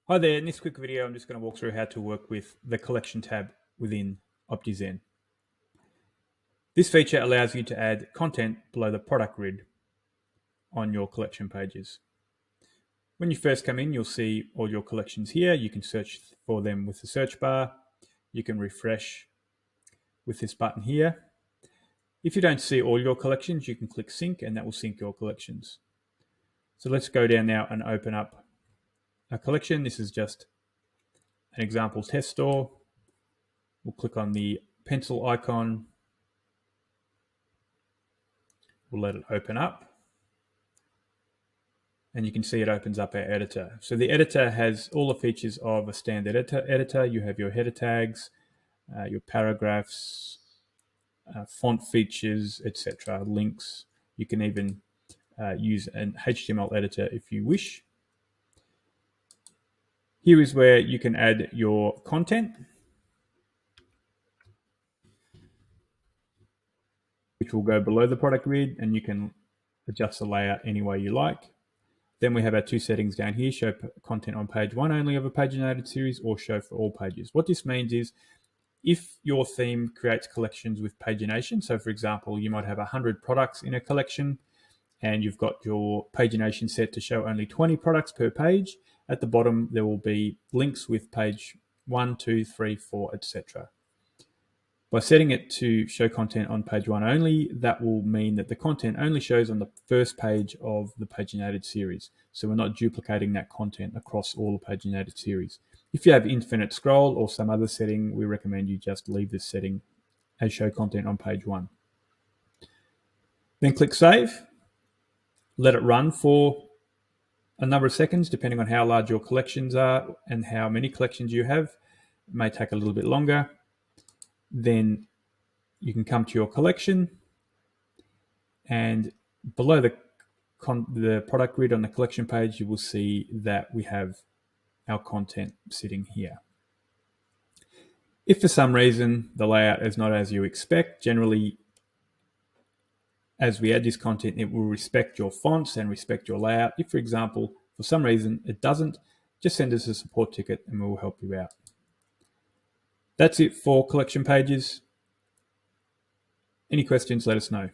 Hi there, in this quick video I'm just going to walk through how to work with the collection tab within Optizen. This feature allows you to add content below the product grid on your collection pages. When you first come in, you'll see all your collections here. You can search for them with the search bar. You can refresh with this button here. If you don't see all your collections, you can click sync and that will sync your collections. So let's go down now and open up a collection. This is just an example test store. We'll click on the pencil icon. We'll let it open up. And you can see it opens up our editor. So the editor has all the features of a standard editor. You have your header tags, your paragraphs, font features, etc., links. You can even use an HTML editor if you wish. Here is where you can add your content, which will go below the product grid, and you can adjust the layout any way you like. Then we have our two settings down here, show content on page one only of a paginated series or show for all pages. What this means is if your theme creates collections with pagination, so for example, you might have 100 products in a collection and you've got your pagination set to show only 20 products per page, at the bottom there will be links with page 1, 2, 3, 4, etc. By setting it to show content on page one only, that will mean that the content only shows on the first page of the paginated series. So we're not duplicating that content across all the paginated series. If you have infinite scroll or some other setting, we recommend you just leave this setting as show content on page one. Then click save. Let it run for a number of seconds, depending on how large your collections are and how many collections you have. It may take a little bit longer. Then you can come to your collection, and below the product grid on the collection page, you will see that we have our content sitting here. If for some reason the layout is not as you expect, generally as we add this content, it will respect your fonts and respect your layout. If, for example, for some reason it doesn't, just send us a support ticket and we'll help you out. That's it for collection pages. Any questions, let us know.